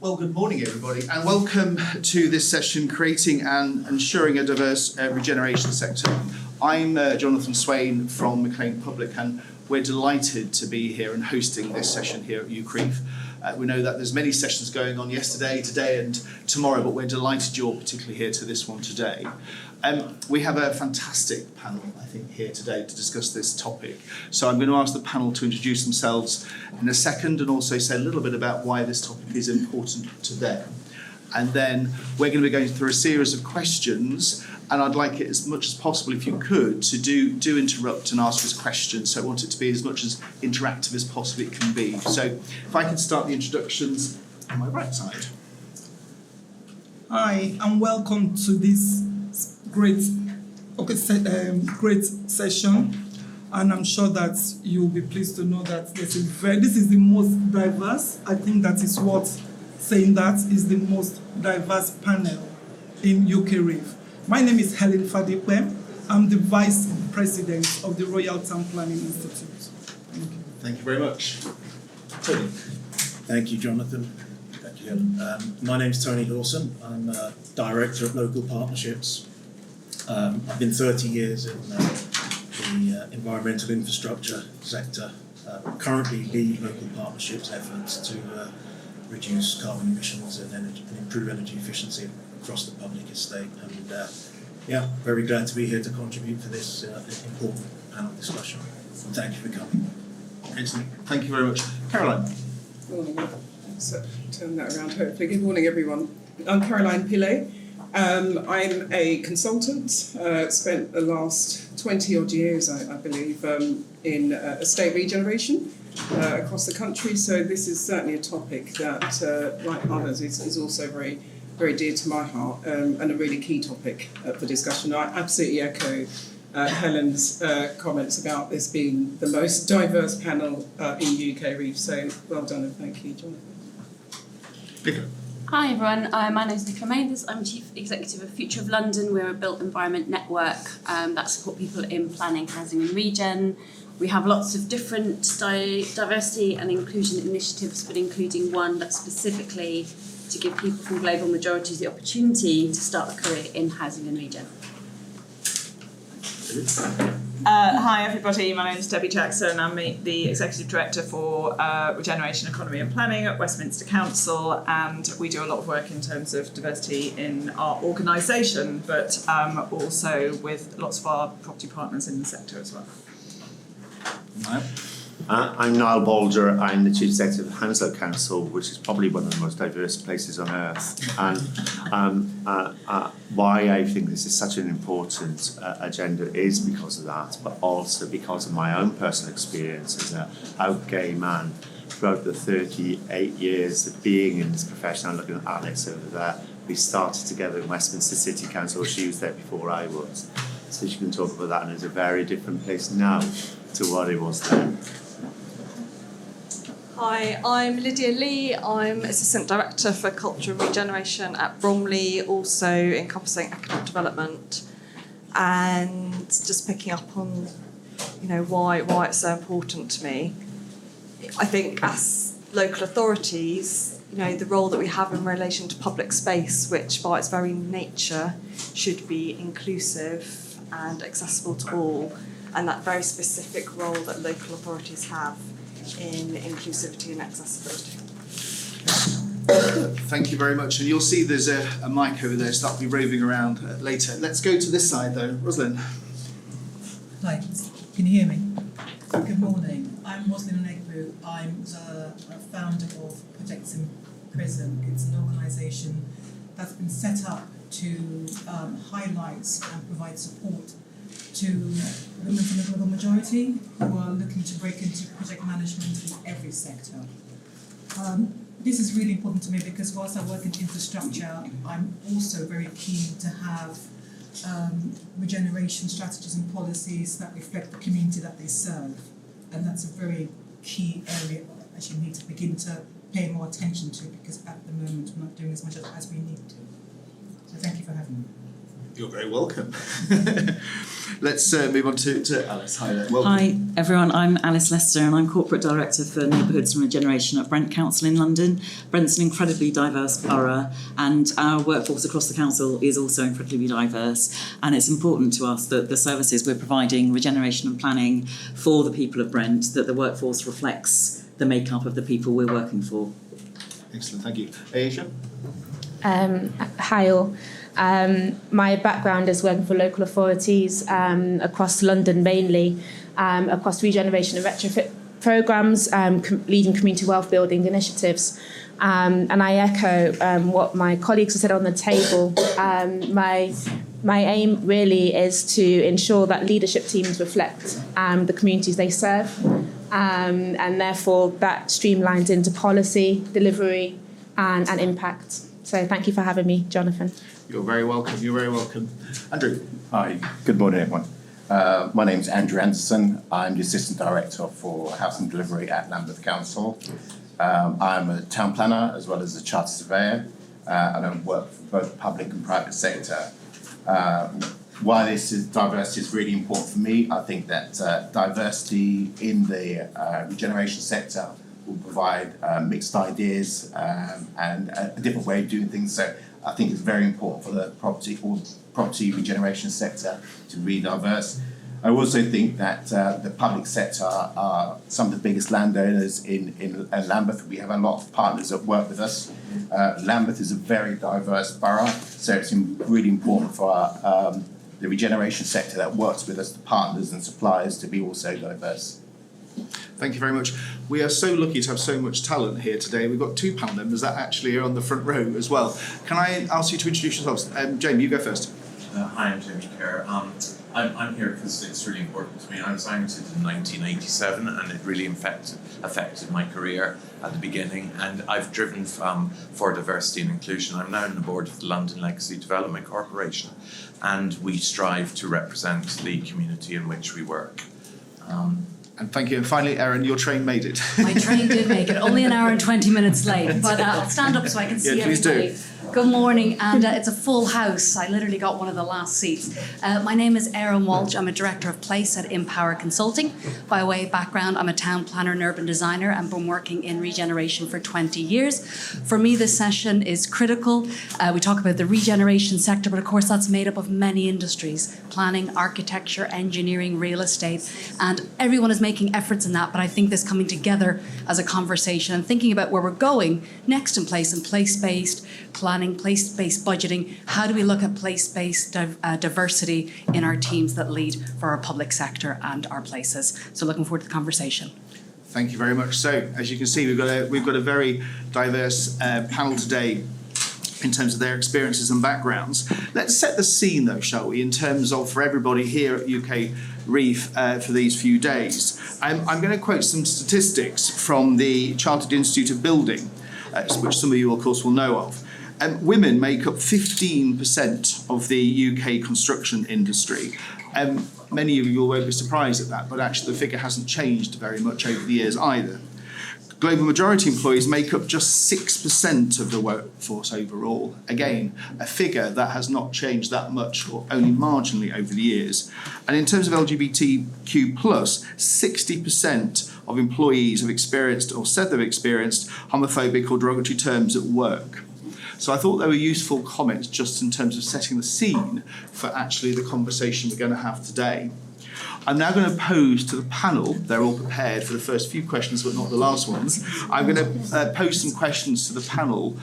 Well, good morning, everybody, and welcome to this session, Creating and Ensuring a Diverse Regeneration Sector. I'm Jonathan Swain from Maclean Public, and we're delighted to be here and hosting this session here at UKREiiF. We know that there's many sessions going on yesterday, today and tomorrow, but we're delighted you're particularly here to this one today. We have a fantastic panel, I think, here today to discuss this topic. So I'm going to ask the panel to introduce themselves in a second and also say a little bit about why this topic is important to them. And then we're going to be going through a series of questions, and I'd like it as much as possible, if you could, to do interrupt and ask us questions. So I want it to be as much as interactive as possible it can be. So if I can start the introductions on my right side. Hi, and welcome to this great session. And I'm sure that you'll be pleased to know that this is the most diverse. I think that is what saying that is the most diverse panel in UKREiiF. My name is Helen Fadipe. I'm the Vice President of the Royal Town Planning Institute. Thank you. Thank you very much. Tony. Thank you, Jonathan. Thank you. My name is Tony Dawson. I'm Director of Local Partnerships. I've been 30 years in the environmental infrastructure sector. Currently lead local partnerships efforts to reduce carbon emissions and improve energy efficiency across the public estate. And very glad to be here to contribute to this important panel discussion. And thank you for coming. Excellent. Thank you very much. Caroline. Good morning. So turn that around, hopefully. Good morning, everyone. I'm Caroline Pillay. I'm a consultant, spent the last 20 odd years, I believe, in estate regeneration across the country. So this is certainly a topic that, like others, is also very, very dear to my heart, and a really key topic for discussion. I absolutely echo Helen's comments about this being the most diverse panel in UKREiiF. So well done, and thank you, Jonathan. Nicola. Hi everyone, my name is Nicola Mathers. I'm Chief Executive of Future of London. We're a built environment network that support people in planning, housing and regen. We have lots of different diversity and inclusion initiatives, but including one that's specifically to give people from global majorities the opportunity to start a career in housing and regen. Hi everybody, my name is Debbie Jackson. I'm the Executive Director for Regeneration, Economy and Planning at Westminster Council, and we do a lot of work in terms of diversity in our organisation, but also with lots of our property partners in the sector as well. I'm Niall Balder. I'm the Chief Executive of Hounslow Council, which is probably one of the most diverse places on earth. And why I think this is such an important agenda is because of that, but also because of my own personal experience as a out gay man throughout the 38 years of being in this profession. I'm looking at Alex over there. We started together in Westminster City Council. She was there before I was. So she can talk about that, and it's a very different place now to what it was then. Hi, I'm Lydia Lee. I'm Assistant Director for Culture and Regeneration at Bromley, also encompassing economic development. And just picking up on, why it's so important to me. I think as local authorities, the role that we have in relation to public space, which by its very nature should be inclusive and accessible to all, and that very specific role that local authorities have in inclusivity and accessibility. Thank you very much. And you'll see there's a mic over there, so that'll be roving around later. Let's go to this side though. Roslyn. Hi, can you hear me? Good morning. I'm Roslyn Onegbu. I'm the founder of Projects in Prison. It's an organisation that's been set up to highlight and provide support to women from the global majority who are looking to break into project management in every sector. This is really important to me because whilst I work in infrastructure, I'm also very keen to have regeneration strategies and policies that reflect the community that they serve. And that's a very key area that you need to begin to pay more attention to, because at the moment we're not doing as much as we need to. So thank you for having me. You're very welcome. Let's move on to Alice. Hi there. Welcome. Hi everyone, I'm Alice Lester and I'm Corporate Director for Neighbourhoods and Regeneration at Brent Council in London. Brent's an incredibly diverse borough and our workforce across the council is also incredibly diverse, and it's important to us that the services we're providing, regeneration and planning for the people of Brent, that the workforce reflects the makeup of the people we're working for. Excellent, thank you. Aisha? Hi all. My background is working for local authorities across London mainly, across regeneration and retrofit programmes, leading community wealth building initiatives. And I echo what my colleagues have said on the table. My aim really is to ensure that leadership teams reflect the communities they serve, and therefore that streamlines into policy, delivery and impact. So thank you for having me, Jonathan. You're very welcome. You're very welcome. Andrew. Hi, good morning everyone. My name's Andrew Anderson. I'm the Assistant Director for Housing Delivery at Lambeth Council. I'm a town planner as well as a chartered surveyor, and I work for both the public and private sector. Why diversity is really important for me, I think that diversity in the regeneration sector will provide mixed ideas and a different way of doing things. So I think it's very important for the property regeneration sector to be diverse. I also think that the public sector are some of the biggest landowners in Lambeth. We have a lot of partners that work with us. Lambeth is a very diverse borough, so it's really important for the regeneration sector that works with us, the partners and suppliers, to be also diverse. Thank you very much. We are so lucky to have so much talent here today. We've got two panel members that actually are on the front row as well. Can I ask you to introduce yourselves? Jamie, you go first. Hi, I'm Jamie Kerr. I'm here because it's really important to me. I was angered in 1987 and it really affected my career at the beginning, and I've driven for diversity and inclusion. I'm now on the board of the London Legacy Development Corporation, and we strive to represent the community in which we work. And thank you. And finally, Erin, your train made it. My train did make it, only an hour and 20 minutes late, but I'll stand up so I can see please everybody. Do. Good morning, and it's a full house. I literally got one of the last seats. My name is Erin Walsh. I'm a director of place at Empower Consulting. By way of background, I'm a town planner and urban designer and been working in regeneration for 20 years. For me, this session is critical. We talk about the regeneration sector, but of course that's made up of many industries: planning, architecture, engineering, real estate, and everyone is making efforts in that. But I think this coming together as a conversation and thinking about where we're going next in place and place-based planning, place-based budgeting. How do we look at place-based diversity in our teams that lead for our public sector and our places? So looking forward to the conversation. Thank you very much. So, as you can see, we've got a very diverse panel today in terms of their experiences and backgrounds. Let's set the scene, though, shall we, in terms of for everybody here at UKREiiF for these few days. I'm going to quote some statistics from the Chartered Institute of Building, which some of you, of course, will know of. Women make up 15% of the UK construction industry. Many of you won't be surprised at that, but actually the figure hasn't changed very much over the years either. Global majority employees make up just 6% of the workforce overall. Again, a figure that has not changed that much or only marginally over the years. And in terms of LGBTQ+, 60% of employees have experienced or said they've experienced homophobic or derogatory terms at work. So I thought they were useful comments just in terms of setting the scene for actually the conversation we're going to have today. I'm now going to pose to the panel, they're all prepared for the first few questions but not the last ones. I'm going to pose some questions to the panel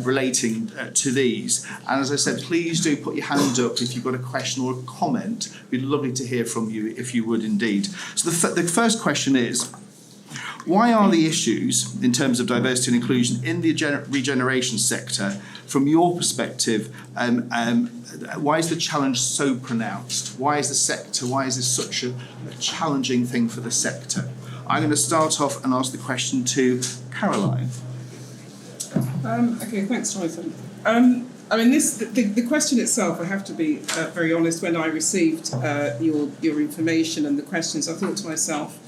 relating to these. And as I said, please do put your hand up if you've got a question or a comment. It'd be lovely to hear from you if you would indeed. So the first question is, why are the issues in terms of diversity and inclusion in the regeneration sector, from your perspective, why is the challenge so pronounced? Why is this such a challenging thing for the sector? I'm going to start off and ask the question to Caroline. Okay, thanks, Jonathan. The question itself, I have to be very honest, when I received your information and the questions, I thought to myself,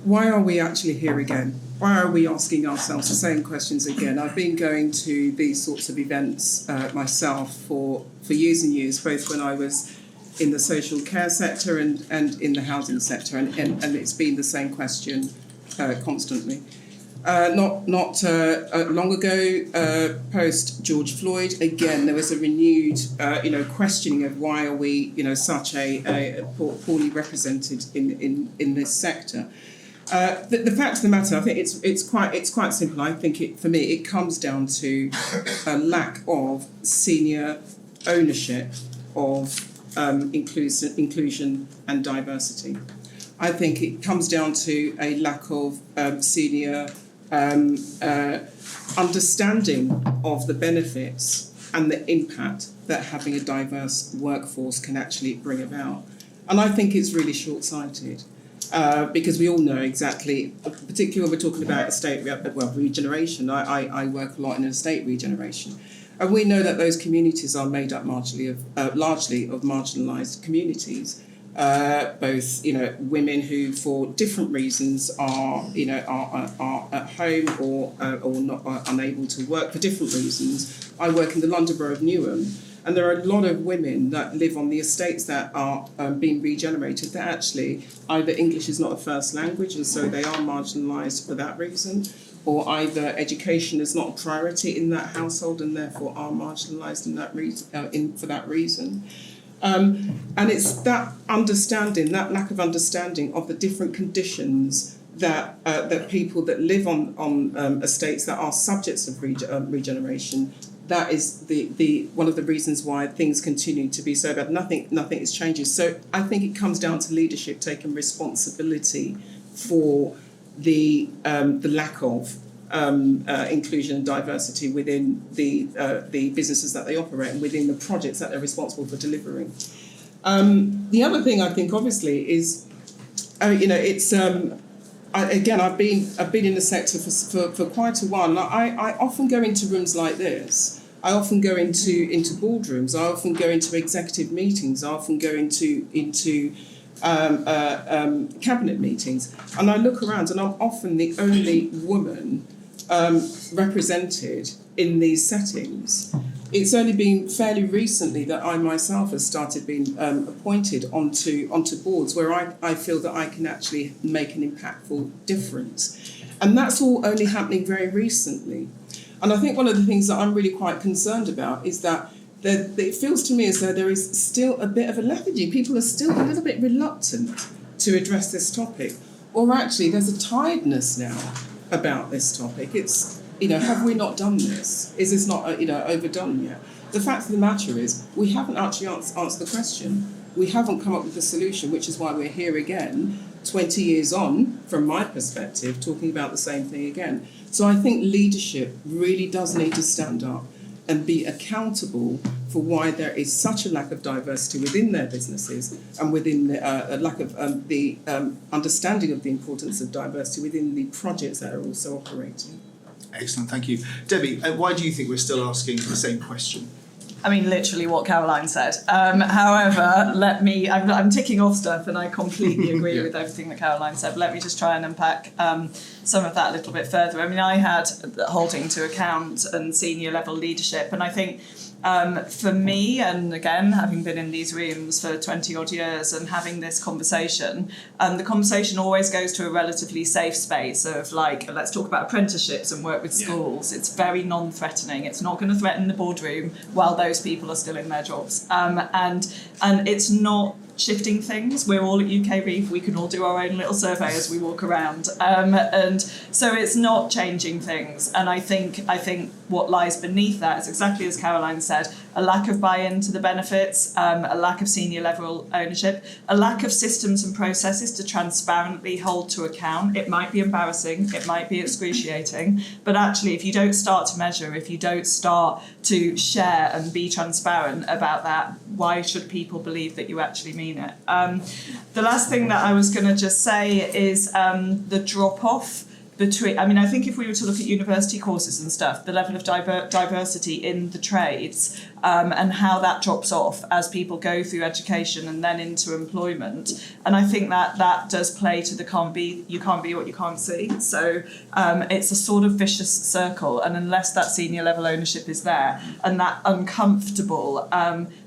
why are we actually here again? why are we asking ourselves the same questions again? I've been going to these sorts of events myself for years and years, both when I was in the social care sector and in the housing sector, and it's been the same question constantly. Not long ago, post George Floyd, again there was a renewed questioning of why are we such a poorly represented in this sector. The fact of the matter, I think it's quite simple. I think for me it comes down to a lack of senior ownership of inclusion and diversity. I think it comes down to a lack of senior understanding of the benefits and the impact that having a diverse workforce can actually bring about. And I think it's really short-sighted. Because we all know exactly, particularly when we're talking about regeneration. I work a lot in estate regeneration, and we know that those communities are made up largely of marginalised communities. Both women who, for different reasons, are at home or not are unable to work for different reasons. I work in the London Borough of Newham. And there are a lot of women that live on the estates that are being regenerated that actually either English is not a first language and so they are marginalised for that reason, or either education is not a priority in that household and therefore are marginalised for that reason. And it's that understanding, that lack of understanding of the different conditions that people that live on estates that are subjects of regeneration. That is the one of the reasons why things continue to be so bad. Nothing is changes. So I think it comes down to leadership taking responsibility for the lack of inclusion and diversity within the businesses that they operate and within the projects that they're responsible for delivering. The other thing I think obviously is, it's. I've been in the sector for quite a while. And I often go into rooms like this. I often go into boardrooms. I often go into executive meetings. I often go into cabinet meetings. And I look around, and I'm often the only woman represented in these settings. It's only been fairly recently that I myself have started being appointed onto boards where I feel that I can actually make an impactful difference. And that's all only happening very recently. And I think one of the things that I'm really quite concerned about is that it feels to me as though there is still a bit of a lethargy. People are still a little bit reluctant to address this topic. Or actually, there's a tiredness now about this topic. It's, have we not done this? Is this not, overdone yet? The fact of the matter is, we haven't actually answered the question. We haven't come up with a solution, which is why we're here again, 20 years on, from my perspective, talking about the same thing again. So I think leadership really does need to stand up and be accountable for why there is such a lack of diversity within their businesses and within the lack of the understanding of the importance of diversity within the projects that are also operating. Excellent, thank you. Debbie, why do you think we're still asking the same question? I mean, literally what Caroline said. However, I'm ticking off stuff and I completely agree with everything that Caroline said, but let me just try and unpack some of that a little bit further. I mean, I had holding to account and senior level leadership, and I think for me, and again, having been in these rooms for 20 odd years and having this conversation, the conversation always goes to a relatively safe space of let's talk about apprenticeships and work with schools. It's very non-threatening. It's not going to threaten the boardroom while those people are still in their jobs. And it's not shifting things. We're all at UKREiiF. We can all do our own little survey as we walk around. And so it's not changing things. And I think what lies beneath that is exactly as Caroline said, a lack of buy-in to the benefits, a lack of senior level ownership, a lack of systems and processes to transparently hold to account. It might be embarrassing, it might be excruciating, but actually if you don't start to measure, if you don't start to share and be transparent about that, why should people believe that you actually mean it? The last thing that I was going to just say is the drop-off between, I mean, I think if we were to look at university courses and stuff, the level of diversity in the trades and how that drops off as people go through education and then into employment. And I think that does play to the you can't be what you can't see. So it's a sort of vicious circle, and unless that senior level ownership is there and that uncomfortable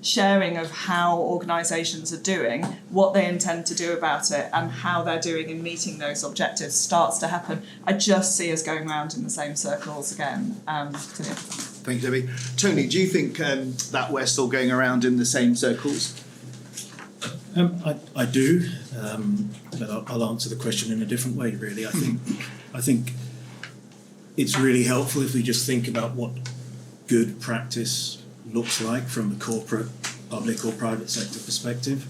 sharing of how organisations are doing, what they intend to do about it and how they're doing in meeting those objectives starts to happen, I just see us going round in the same circles again. Thank you, Debbie. Tony, do you think that we're still going around in the same circles? I do, but I'll answer the question in a different way, really. I think it's really helpful if we just think about what good practice looks like from a corporate, public or private sector perspective.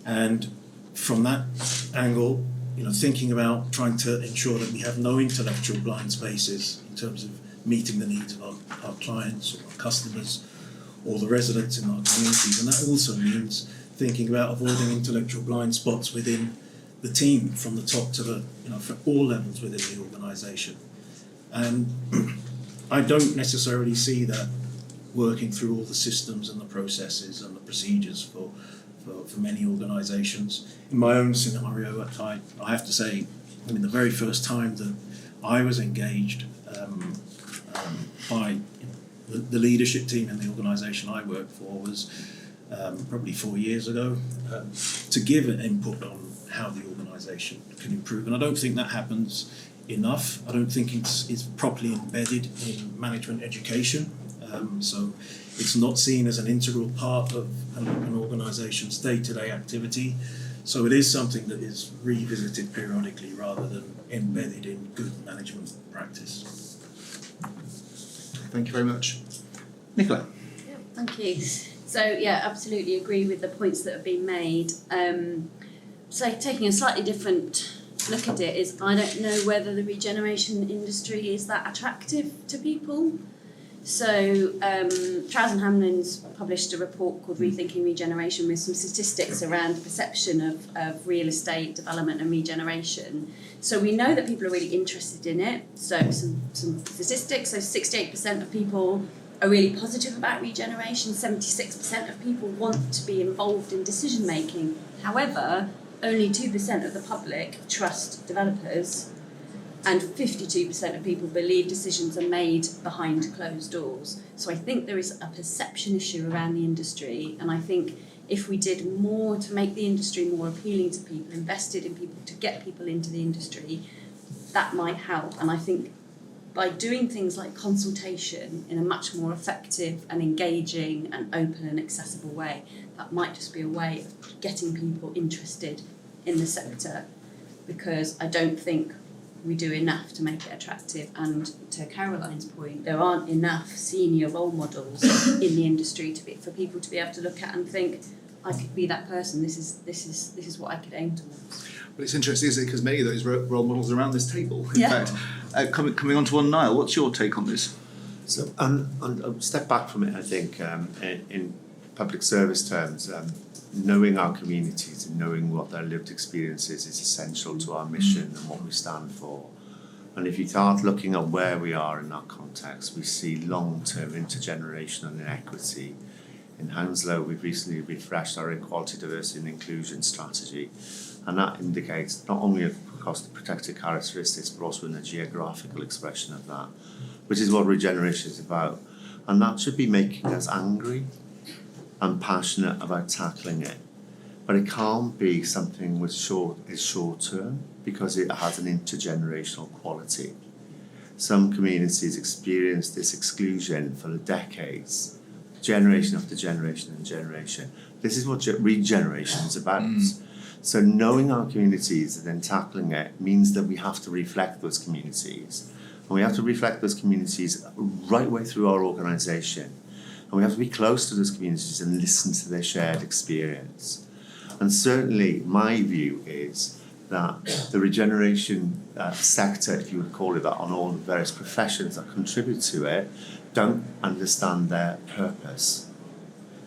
And from that angle, thinking about trying to ensure that we have no intellectual blind spaces in terms of meeting the needs of our clients or our customers or the residents in our communities. And that also means thinking about avoiding intellectual blind spots within the team from the top to the, for all levels within the organisation. And I don't necessarily see that working through all the systems and the processes and the procedures for many organisations. In my own scenario, I have to say, the very first time that I was engaged by the leadership team in the organisation I work for was probably 4 years ago, to give an input on how the organisation can improve. And I don't think that happens enough. I don't think it's properly embedded in management education. So it's not seen as an integral part of an organisation's day-to-day activity. So it is something that is revisited periodically rather than embedded in good management practice. Thank you very much. Nicola. Yeah, thank you. So yeah, absolutely agree with the points that have been made. So taking a slightly different look at it is, I don't know whether the regeneration industry is that attractive to people. So Trowers and Hamlin's published a report called Rethinking Regeneration with some statistics around the perception of real estate development and regeneration. So we know that people are really interested in it. So some statistics, so 68% of people are really positive about regeneration, 76% of people want to be involved in decision making. However, only 2% of the public trust developers, and 52% of people believe decisions are made behind closed doors. So I think there is a perception issue around the industry, and I think if we did more to make the industry more appealing to people, invested in people to get people into the industry, that might help. And I think by doing things like consultation in a much more effective and engaging and open and accessible way, that might just be a way of getting people interested in the sector, because I don't think we do enough to make it attractive. And to Caroline's point, there aren't enough senior role models in the industry for people to be able to look at and think, I could be that person. This is what I could aim towards. Well, it's interesting, isn't it? Because many of those role models are around this table. In Yeah. fact, coming on to one, Niall, what's your take on this? So, and step back from it, I think, in public service terms, knowing our communities and knowing what their lived experience is essential to our mission and what we stand for. And if you start looking at where we are in that context, we see long-term intergenerational inequity. In Hounslow, we've recently refreshed our equality, diversity and inclusion strategy, and that indicates not only across the protected characteristics but also in the geographical expression of that, which is what regeneration is about. And that should be making us angry and passionate about tackling it. But it can't be something which is short term, because it has an intergenerational quality. Some communities experience this exclusion for generation after generation and generation. This is what regeneration is about. So knowing our communities and then tackling it means that we have to reflect those communities. And we have to reflect those communities right way through our organisation. And we have to be close to those communities and listen to their shared experience. And certainly my view is that the regeneration sector, if you would call it that, on all the various professions that contribute to it, don't understand their purpose.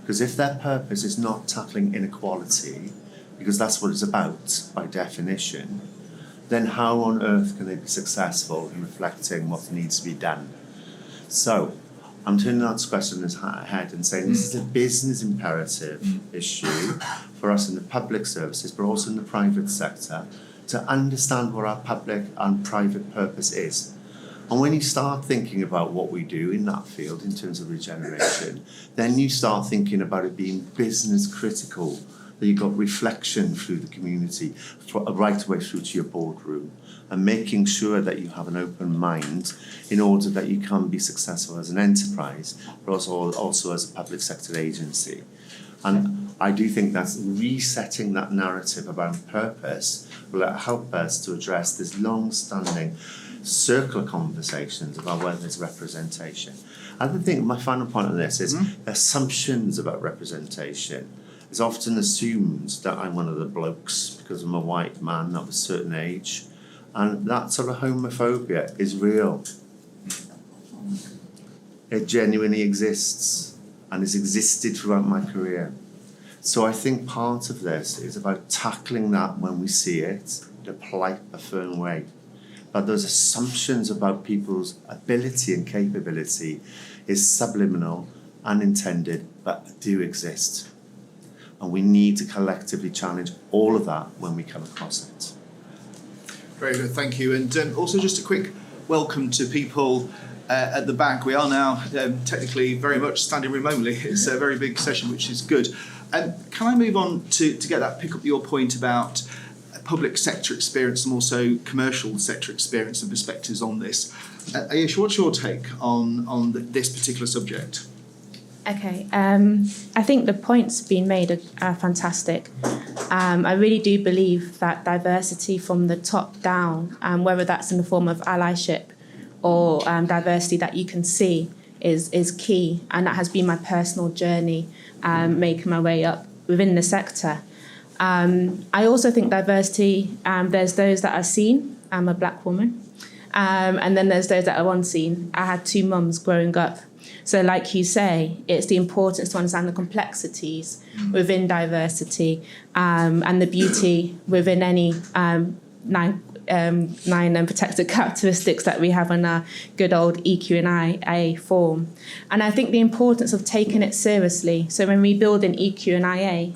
Because if their purpose is not tackling inequality, because that's what it's about by definition, then how on earth can they be successful in reflecting what needs to be done? So I'm turning that question ahead and saying this is a business imperative issue for us in the public services, but also in the private sector, to understand what our public and private purpose is. And when you start thinking about what we do in that field in terms of regeneration, then you start thinking about it being business critical, that you've got reflection through the community, right away through to your boardroom, and making sure that you have an open mind in order that you can be successful as an enterprise, but also as a public sector agency. And I do think that's resetting that narrative about purpose will help us to address this long-standing circular conversations about whether there's representation. And I think my final point on this is assumptions about representation. It's often assumed that I'm one of the blokes because I'm a white man of a certain age, and that sort of homophobia is real. It genuinely exists and has existed throughout my career. So I think part of this is about tackling that when we see it in a polite, a firm way. But those assumptions about people's ability and capability is subliminal, unintended, but do exist. And we need to collectively challenge all of that when we come across it. Very good, thank you. And also just a quick welcome to people at the back. We are now technically very much standing room only. It's a very big session, which is good. Can I move on to pick up your point about public sector experience and also commercial sector experience and perspectives on this? Ayesha, what's your take on this particular subject? Okay, I think the points being made are fantastic. I really do believe that diversity from the top down, whether that's in the form of allyship or diversity that you can see, is key. And that has been my personal journey, making my way up within the sector. I also think diversity, there's those that are seen. I'm a black woman. And then there's those that are unseen. I had two mums growing up. So like you say, it's the importance to understand the complexities within diversity and the beauty within any nine protected characteristics that we have on our good old EQ&IA form. And I think the importance of taking it seriously. So when we build in EQ&IA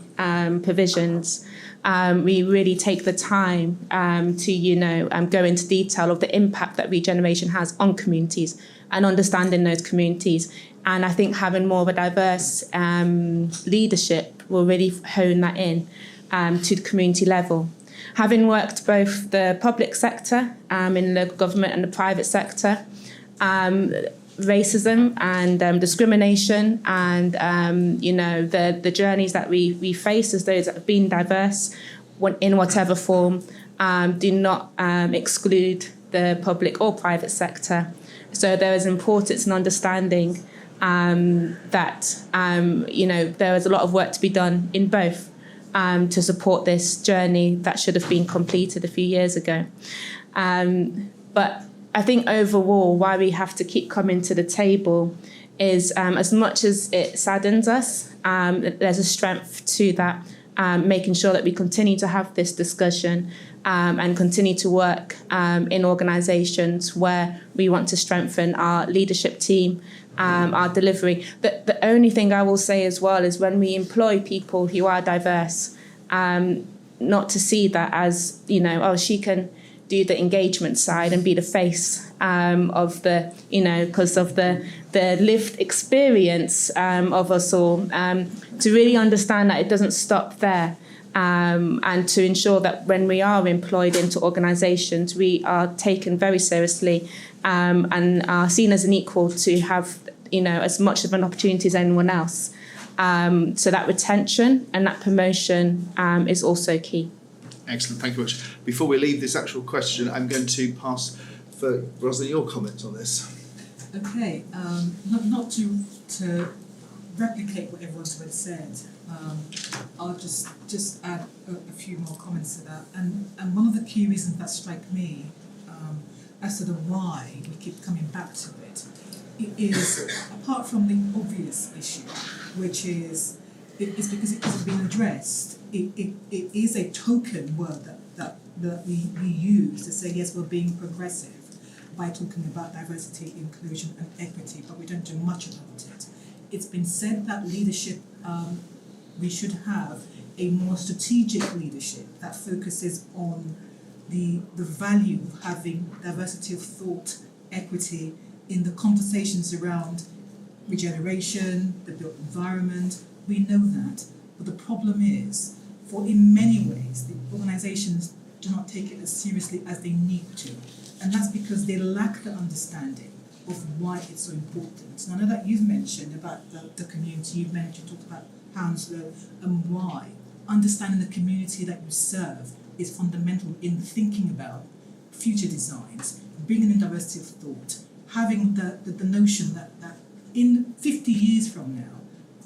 provisions, we really take the time to go into detail of the impact that regeneration has on communities and understanding those communities. And I think having more of a diverse leadership will really hone that in to the community level. Having worked both the public sector in the government and the private sector, racism and discrimination and the journeys that we face as those that have been diverse in whatever form do not exclude the public or private sector. So there is importance in understanding that there is a lot of work to be done in both to support this journey that should have been completed a few years ago. But I think overall why we have to keep coming to the table is as much as it saddens us, there's a strength to that, making sure that we continue to have this discussion and continue to work in organisations where we want to strengthen our leadership team, our delivery. The only thing I will say as well is when we employ people who are diverse, not to see that as, she can do the engagement side and be the face of the, because of the lived experience of us all, to really understand that it doesn't stop there. And to ensure that when we are employed into organisations, we are taken very seriously and are seen as an equal to have, as much of an opportunity as anyone else. So that retention and that promotion is also key. Excellent, thank you very much. Before we leave this actual question, I'm going to pass for Rosalind your comments on this. Okay, not to replicate what everyone's already said. I'll just add a few more comments to that. And one of the key reasons that strike me as to the why we keep coming back to it is, apart from the obvious issue, which is because it hasn't been addressed, it is a token word that that we use to say, yes, we're being progressive by talking about diversity, inclusion and equity, but we don't do much about it. It's been said that leadership, we should have a more strategic leadership that focuses on the value of having diversity of thought, equity in the conversations around regeneration, the built environment. We know that, but the problem is, for in many ways, the organisations do not take it as seriously as they need to, and that's because they lack the understanding of why it's so important. And I know that you've mentioned about the community, you've talked about Hounslow and why. Understanding the community that you serve is fundamental in thinking about future designs, bringing in diversity of thought, having the notion that in 50 years from now,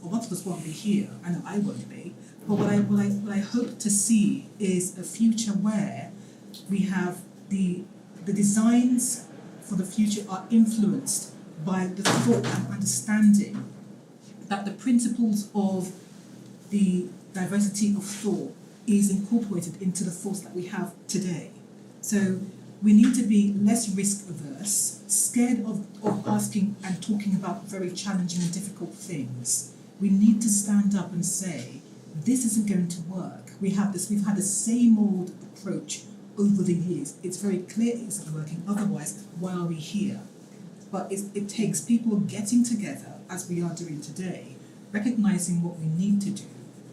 or what of us won't be here, I know I won't be, but what I hope to see is a future where we have the designs for the future are influenced by the thought and understanding that the principles of the diversity of thought is incorporated into the thoughts that we have today. So we need to be less risk averse, scared of asking and talking about very challenging and difficult things. We need to stand up and say, this isn't going to work. We've had the same old approach over the years. It's very clear it isn't working, otherwise, why are we here? But it takes people getting together, as we are doing today, recognizing what we need to do,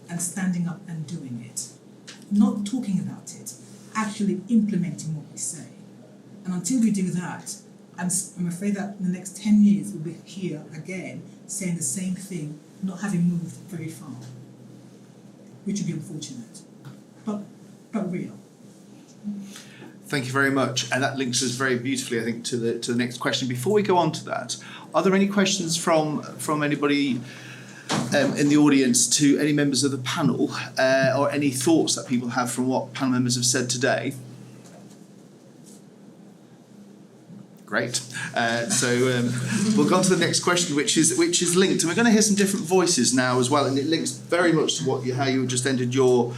and standing up and doing it. Not talking about it, actually implementing what we say. And until we do that, I'm afraid that in the next 10 years we'll be here again saying the same thing, not having moved very far, which would be unfortunate, but real. Thank you very much, and that links us very beautifully, I think, to the next question. Before we go on to that, are there any questions from anybody in the audience to any members of the panel, or any thoughts that people have from what panel members have said today? Great. So we'll go on to the next question, which is linked, and we're going to hear some different voices now as well, and it links very much to how you just ended your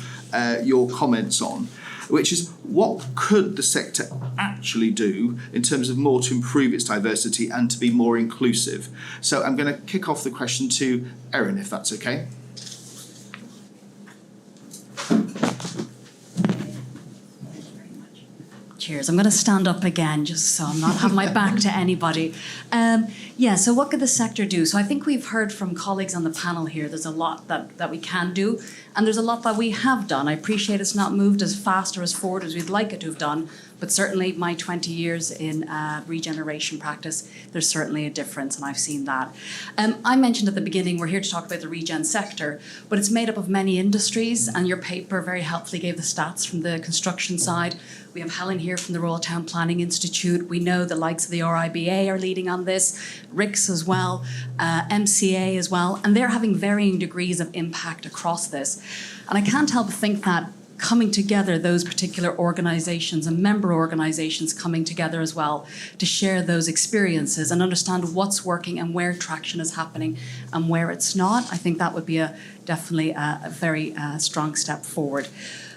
comments on, which is what could the sector actually do in terms of more to improve its diversity and to be more inclusive. So I'm going to kick off the question to Erin, if that's okay. Cheers. I'm going to stand up again just so I'm not having my back to anybody. So what could the sector do? So I think we've heard from colleagues on the panel here, there's a lot that we can do, and there's a lot that we have done. I appreciate it's not moved as fast or as forward as we'd like it to have done, but certainly my 20 years in regeneration practice, there's certainly a difference, and I've seen that. I mentioned at the beginning, we're here to talk about the regen sector, but it's made up of many industries, and your paper very helpfully gave the stats from the construction side. We have Helen here from the Royal Town Planning Institute. We know the likes of the RIBA are leading on this, RICS as well, MCA as well, and they're having varying degrees of impact across this. And I can't help but think that coming together, those particular organisations and member organisations coming together as well to share those experiences and understand what's working and where traction is happening and where it's not, I think that would be definitely a very strong step forward.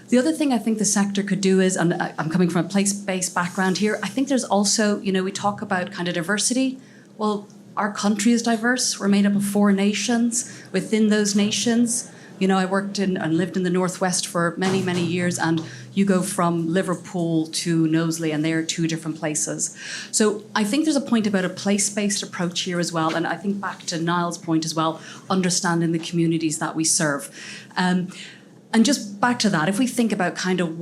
The other thing I think the sector could do is, and I'm coming from a place-based background here, I think there's also, we talk about kind of diversity. Well, our country is diverse. We're made up of 4 nations. Within those nations, I worked in and lived in the Northwest for many, many years, and you go from Liverpool to Knowsley, and they are 2 different places. So I think there's a point about a place-based approach here as well, and I think back to Niall's point as well, understanding the communities that we serve. And just back to that, if we think about kind of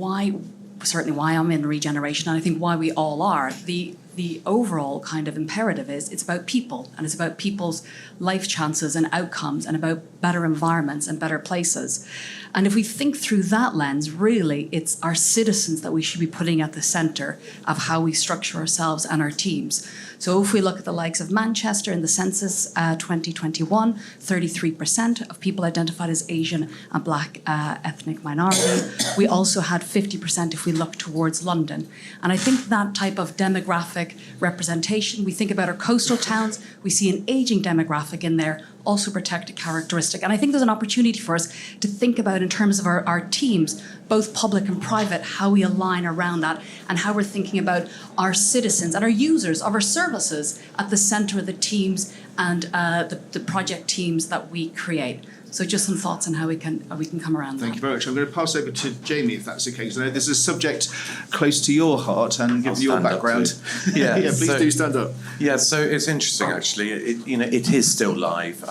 certainly why I'm in regeneration, and I think why we all are, the overall kind of imperative is it's about people, and it's about people's life chances and outcomes, and about better environments and better places. And if we think through that lens, really, it's our citizens that we should be putting at the centre of how we structure ourselves and our teams. So if we look at the likes of Manchester in the census 2021, 33% of people identified as Asian and Black ethnic minority. We also had 50% if we look towards London. And I think that type of demographic representation, we think about our coastal towns, we see an ageing demographic in there, also protect a characteristic. And I think there's an opportunity for us to think about, in terms of our teams, both public and private, how we align around that and how we're thinking about our citizens and our users of our services at the centre of the teams and the project teams that we create. So just some thoughts on how we can come around that. Thank you very much. I'm going to pass over to Jamie, if that's okay, because I know this is a subject close to your heart and given your background. Yeah, please do stand up. Yeah, so it's interesting actually. It is still live.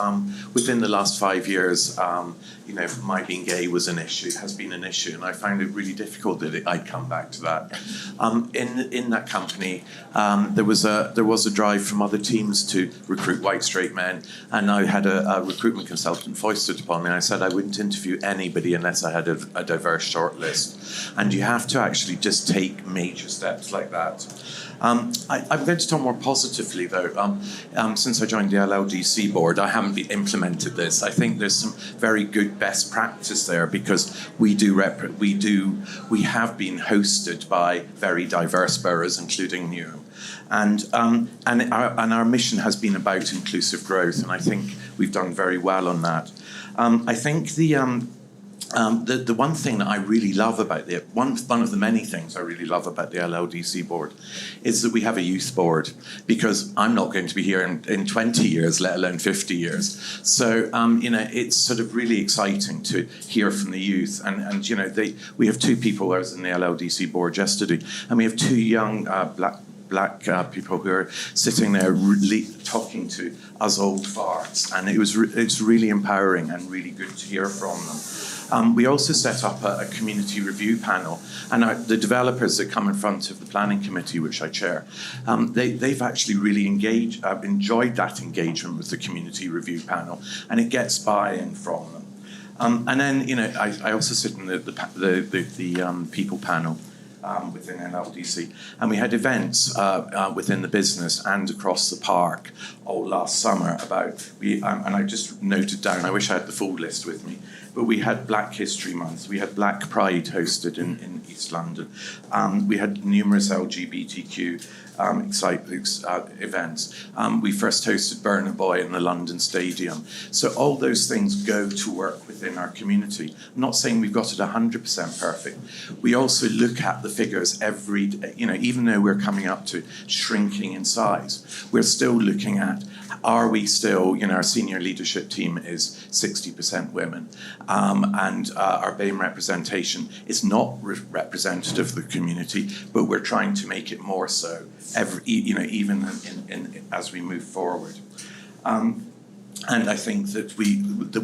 Within the last 5 years, my being gay was an issue, has been an issue, and I found it really difficult that I'd come back to that. In that company, there was a drive from other teams to recruit white straight men, and I had a recruitment consultant foisted upon me. I said I wouldn't interview anybody unless I had a diverse shortlist, and you have to actually just take major steps like that. I'm going to talk more positively, though. Since I joined the LLDC board, I haven't implemented this. I think there's some very good best practice there, because we have been hosted by very diverse boroughs, including Newham, and our mission has been about inclusive growth, and I think we've done very well on that. I think the one thing that I really love about one of the many things I really love about the LLDC board is that we have a youth board, because I'm not going to be here in 20 years, let alone 50 years. So, it's sort of really exciting to hear from the youth. And we have two people. I was in the LLDC board yesterday, and we have two young black people who are sitting there talking to us old farts. And it's really empowering and really good to hear from them. We also set up a community review panel, and the developers that come in front of the planning committee, which I chair, they've actually really enjoyed that engagement with the community review panel, and it gets buy-in from them. And then, I also sit in the people panel within NLDC, and we had events within the business and across the park all last summer and I just noted down, I wish I had the full list with me, but we had Black History Month, we had Black Pride hosted in East London, we had numerous LGBTQ events. We first hosted Burna Boy in the London Stadium. So all those things go to work within our community. I'm not saying we've got it 100% perfect. We also look at the figures every day, even though we're coming up to shrinking in size, we're still looking at, are we still, our senior leadership team is 60% women, and our BAME representation is not representative of the community, but we're trying to make it more so, even as we move forward. And I think that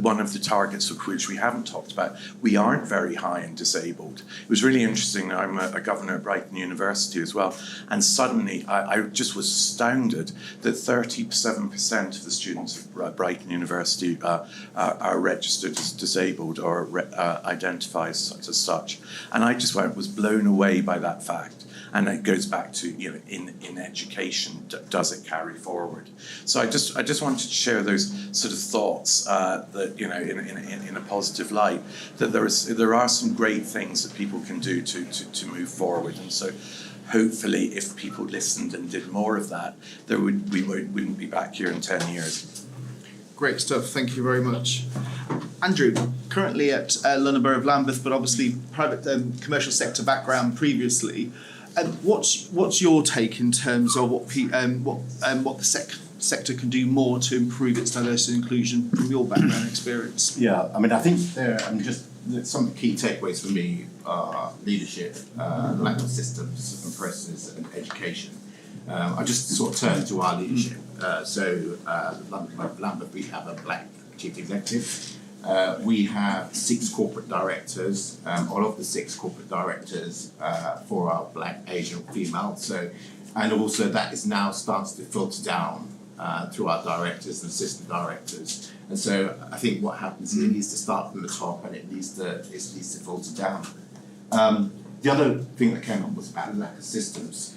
one of the targets of which we haven't talked about, we aren't very high in disabled. It was really interesting. I'm a governor at Brighton University as well, and suddenly I just was astounded that 37% of the students at Brighton University are registered as disabled or identify as such. And I just was blown away by that fact. And it goes back to, in education, does it carry forward? So I just wanted to share those sort of thoughts that, in a positive light, that there are some great things that people can do to move forward. And so hopefully if people listened and did more of that, we wouldn't be back here in 10 years. Great stuff. Thank you very much. Andrew, currently at London Borough of Lambeth, but obviously private commercial sector background previously. What's your take in terms of what the sector can do more to improve its diversity and inclusion from your background experience? Yeah, I think some of the key takeaways for me are leadership, lack of systems and processes, and education. I just sort of turn to our leadership. Lambeth, we have a black chief executive. We have 6 corporate directors. All of the 6 corporate directors 4 are black, Asian, female. And also that is now starting to filter down through our directors and assistant directors. And so I think what happens is it needs to start from the top, and it needs to filter down. The other thing that came up was about lack of systems.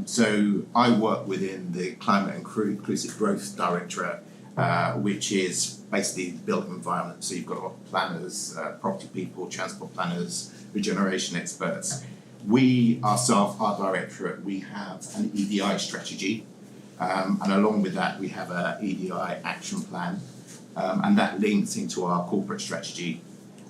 So I work within the Climate and Inclusive Growth Directorate, which is basically the built environment. So you've got a lot of planners, property people, transport planners, regeneration experts. We ourselves, our directorate, we have an EDI strategy, and along with that we have an EDI action plan. and that links into our corporate strategy.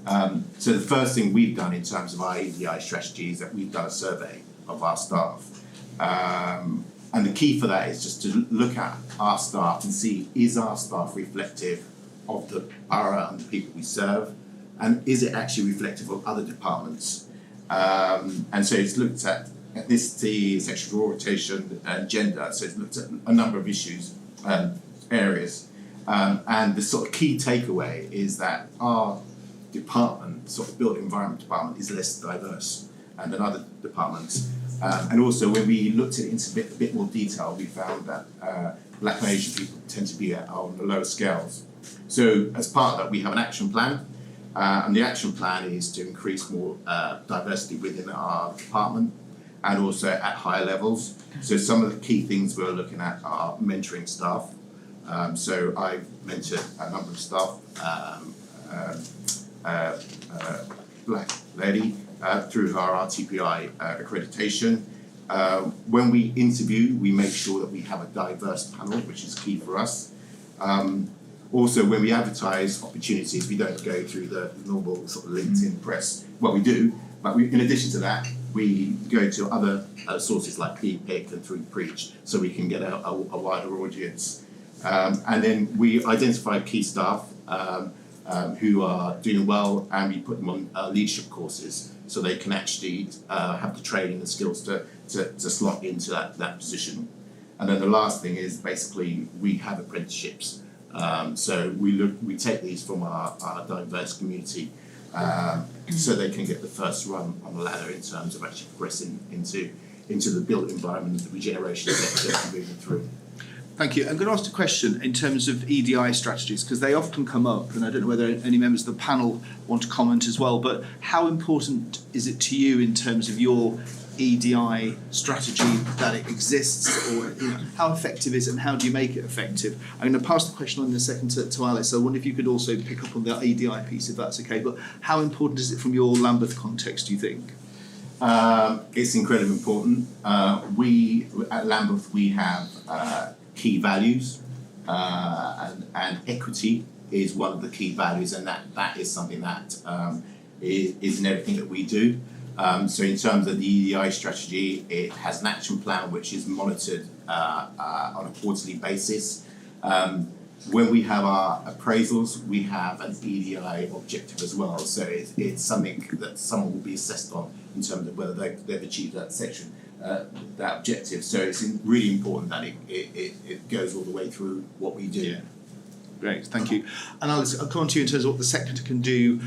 So the first thing we've done in terms of our EDI strategy is that we've done a survey of our staff. And the key for that is just to look at our staff and see, is our staff reflective of the borough and the people we serve? And is it actually reflective of other departments? And so it's looked at ethnicity, sexual orientation, and gender. So it's looked at a number of issues, areas. And the sort of key takeaway is that our department, sort of built environment department, is less diverse than other departments. And also when we looked at it into a bit more detail, we found that Black and Asian people tend to be on the lower scales. So as part of that, we have an action plan. And the action plan is to increase more diversity within our department and also at higher levels. So some of the key things we're looking at are mentoring staff. So I've mentored a number of staff, Black lady, through our RTPI accreditation. When we interview, we make sure that we have a diverse panel, which is key for us. Also, when we advertise opportunities, we don't go through the normal sort of LinkedIn press. Well, we do, but in addition to that, we go to other sources like PPIC and through Preach, so we can get a wider audience. And then we identify key staff who are doing well, and we put them on leadership courses so they can actually have the training and skills to slot into that position. And then the last thing is basically we have apprenticeships. So we take these from our diverse community so they can get the first run on the ladder in terms of actually progressing into the built environment of the regeneration sector and moving through. Thank you. I'm going to ask a question in terms of EDI strategies, because they often come up, and I don't know whether any members of the panel want to comment as well, but how important is it to you in terms of your EDI strategy that it exists, or how effective is it and how do you make it effective? I'm going to pass the question on in a second to Alice. I wonder if you could also pick up on the EDI piece, if that's okay, but how important is it from your Lambeth context, do you think? It's incredibly important. We at Lambeth, we have key values, and equity is one of the key values, and that is something that is in everything that we do. So in terms of the EDI strategy, it has an action plan which is monitored on a quarterly basis. When we have our appraisals, we have an EDI objective as well. So it's something that someone will be assessed on in terms of whether they've achieved that section, that objective. So it's really important that it goes all the way through what we do. Yeah. Great, thank you. And Alice, I'll come on to you in terms of what the sector can do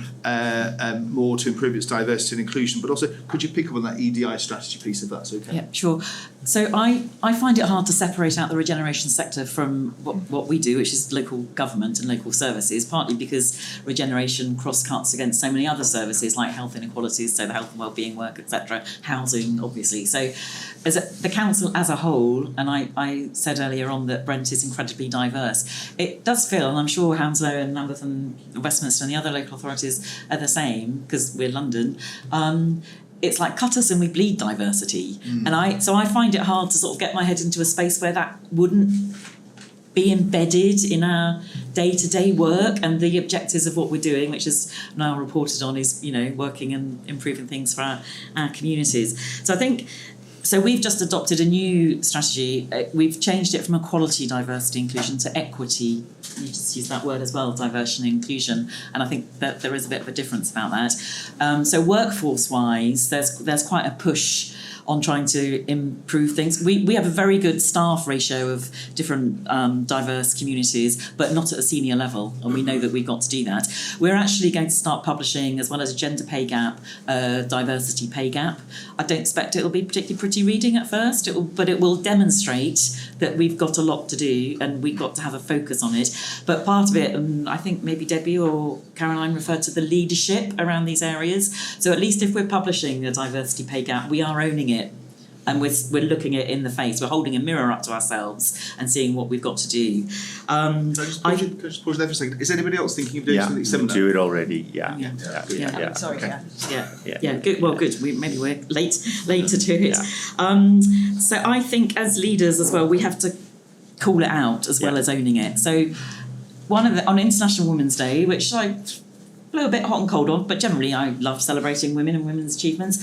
more to improve its diversity and inclusion, but also could you pick up on that EDI strategy piece, if that's okay? Yeah, sure. So I find it hard to separate out the regeneration sector from what we do, which is local government and local services, partly because regeneration cross-cuts against so many other services like health inequalities, so the health and wellbeing work, etc., housing, obviously. So as the council as a whole, and I said earlier on that Brent is incredibly diverse, it does feel, and I'm sure Hounslow and Lambeth and Westminster and the other local authorities are the same, because we're London, it's like cut us and we bleed diversity. And so I find it hard to sort of get my head into a space where that wouldn't be embedded in our day-to-day work and the objectives of what we're doing, which is now reported on, is, you know, working and improving things for our communities. So I think, so we've just adopted a new strategy. We've changed it from equality, diversity, inclusion to equity. You just use that word as well, diversity and inclusion. And I think that there is a bit of a difference about that. So workforce-wise, there's quite a push on trying to improve things. We have a very good staff ratio of different diverse communities, but not at a senior level, and we know that we've got to do that. We're actually going to start publishing, as well as a gender pay gap, diversity pay gap. I don't expect it'll be particularly pretty reading at first, but it will demonstrate that we've got a lot to do and we've got to have a focus on it. But part of it, and I think maybe Debbie or Caroline referred to the leadership around these areas. So at least if we're publishing a diversity pay gap, we are owning it. And we're looking it in the face. We're holding a mirror up to ourselves and seeing what we've got to do. Can I just pause there for a second? Is anybody else thinking of doing something similar? We do it already. Sorry, Yeah. Good. Well, good. Maybe we're late to do it. So I think as leaders as well, we have to call it out as well as owning it. So on International Women's Day, which I blew a bit hot and cold on, but generally I love celebrating women and women's achievements.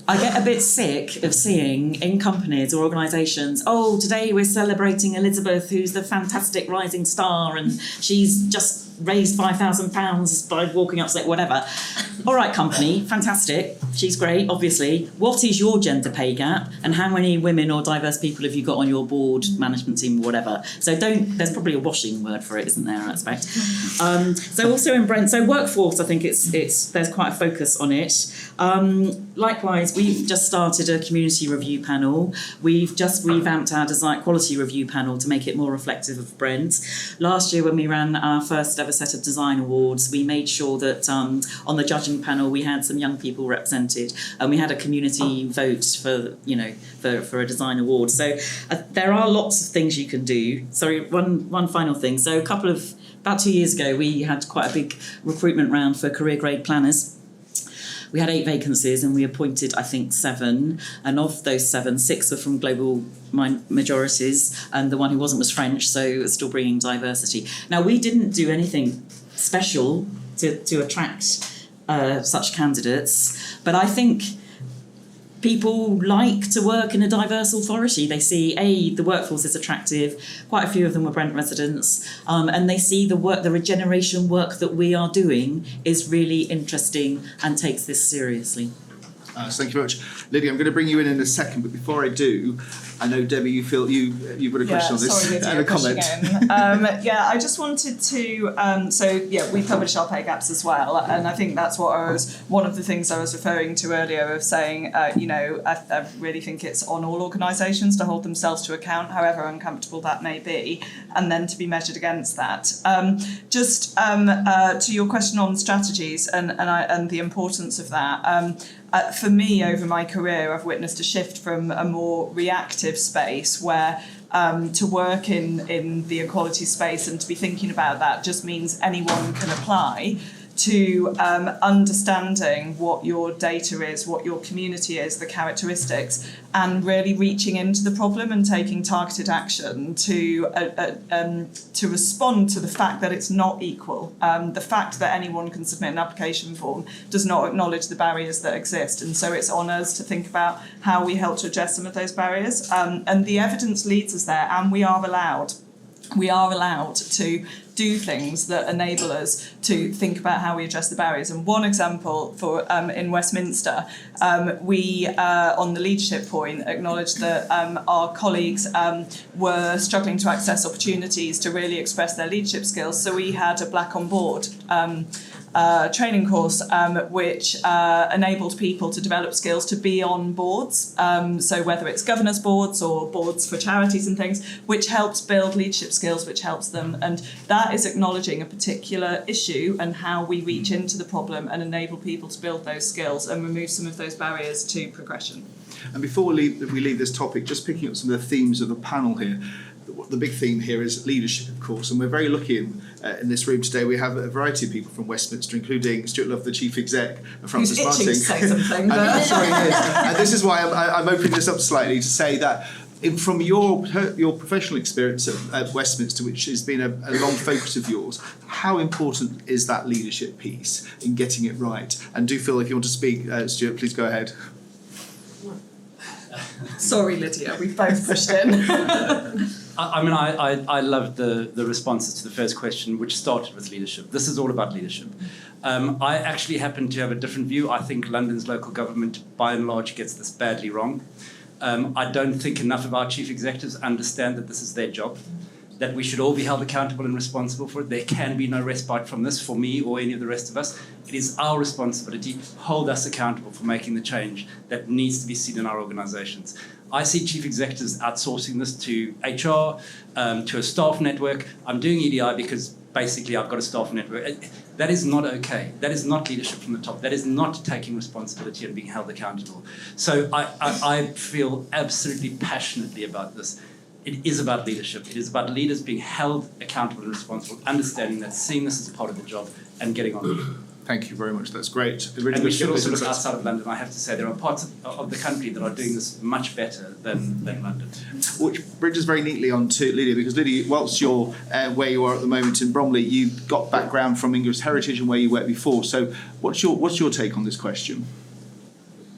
I get a bit sick of seeing in companies or organisations, oh, today we're celebrating Elizabeth, who's the fantastic rising star, and she's just raised £5,000 by walking up, whatever. All right, company, fantastic. She's great, obviously. What is your gender pay gap, and how many women or diverse people have you got on your board, management team, or whatever? So there's probably a washing word for it, isn't there, I expect? So also in Brent, so workforce, I think there's quite a focus on it. Likewise, we've just started a community review panel. We've just revamped our design quality review panel to make it more reflective of Brent. Last year, when we ran our first ever set of design awards, we made sure that on the judging panel we had some young people represented, and we had a community vote for a design award. So there are lots of things you can do. Sorry, one final thing. So about 2 years ago, we had quite a big recruitment round for career grade planners. We had 8 vacancies and we appointed, I think, 7. And of those 7, 6 were from global majorities, and the one who wasn't was French, so it was still bringing diversity. Now, we didn't do anything special to attract such candidates, but I think people like to work in a diverse authority. They see, the workforce is attractive. Quite a few of them were Brent residents. And they see the regeneration work that we are doing is really interesting and takes this seriously. So thank you very much. Lydia, I'm going to bring you in a second, but before I do, I know, Debbie, you've got a question on this Lydia, and a comment. I just wanted to, we publish our pay gaps as well, and I think that's one of the things I was referring to earlier of saying, I really think it's on all organisations to hold themselves to account, however uncomfortable that may be, and then to be measured against that. To your question on strategies and the importance of that, for me, over my career, I've witnessed a shift from a more reactive space where to work in the equality space and to be thinking about that just means anyone can apply, to understanding what your data is, what your community is, the characteristics, and really reaching into the problem and taking targeted action to respond to the fact that it's not equal. The fact that anyone can submit an application form does not acknowledge the barriers that exist, and so it's on us to think about how we help to address some of those barriers. And the evidence leads us there, and we are allowed to do things that enable us to think about how we address the barriers. And one example for in Westminster, we on the leadership point acknowledged that our colleagues were struggling to access opportunities to really express their leadership skills. So we had a Black on Board training course which enabled people to develop skills to be on boards, so whether it's governors boards or boards for charities and things, which helps build leadership skills, which helps them. And that is acknowledging a particular issue and how we reach into the problem and enable people to build those skills and remove some of those barriers to progression. And before we leave this topic, just picking up some of the themes of the panel here. The big theme here is leadership, of course, and we're very lucky in this room today. We have a variety of people from Westminster, including Stuart Love, the Chief Exec, and Francis Martin. Who's itching to say something. I'm sorry he is. And this is why I'm opening this up slightly to say that from your professional experience at Westminster, which has been a long focus of yours, how important is that leadership piece in getting it right? And do feel if you want to speak, Stuart, please go ahead. Sorry, Lydia, we both pushed in. I loved the responses to the first question, which started with leadership. This is all about leadership. I actually happen to have a different view. I think London's local government, by and large, gets this badly wrong. I don't think enough of our chief executives understand that this is their job, that we should all be held accountable and responsible for it. There can be no respite from this for me or any of the rest of us. It is our responsibility to hold us accountable for making the change that needs to be seen in our organisations. I see chief executives outsourcing this to HR, to a staff network. I'm doing EDI because basically I've got a staff network. That is not okay. That is not leadership from the top. That is not taking responsibility and being held accountable. So I feel absolutely passionately about this. It is about leadership. It is about leaders being held accountable and responsible, understanding that, seeing this as a part of the job and getting on with it. Thank you very much. That's great. Really And we good should also look insights. outside of London. I have to say there are parts of the country that are doing this much better than London. Which bridges very neatly onto Lydia, because Lydia, whilst you're where you are at the moment in Bromley, you've got background from English Heritage and where you worked before. So what's your take on this question?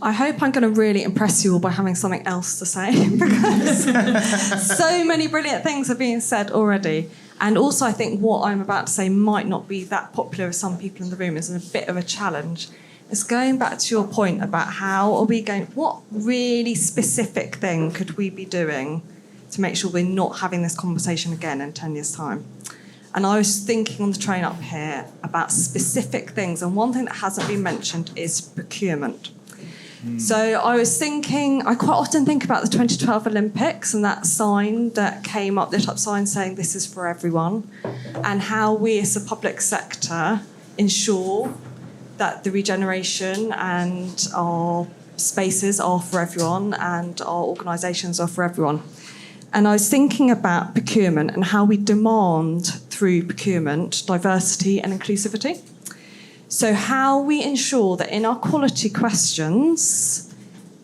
I hope I'm going to really impress you all by having something else to say, because so many brilliant things are being said already. And also I think what I'm about to say might not be that popular with some people in the room. It's a bit of a challenge. It's going back to your point about what really specific thing could we be doing to make sure we're not having this conversation again in 10 years' time? And I was thinking on the train up here about specific things, and one thing that hasn't been mentioned is procurement. So I was thinking, I quite often think about the 2012 Olympics and that sign that came up, lit up sign saying this is for everyone, and how we as a public sector ensure that the regeneration and our spaces are for everyone and our organisations are for everyone. And I was thinking about procurement and how we demand through procurement diversity and inclusivity. So how we ensure that in our quality questions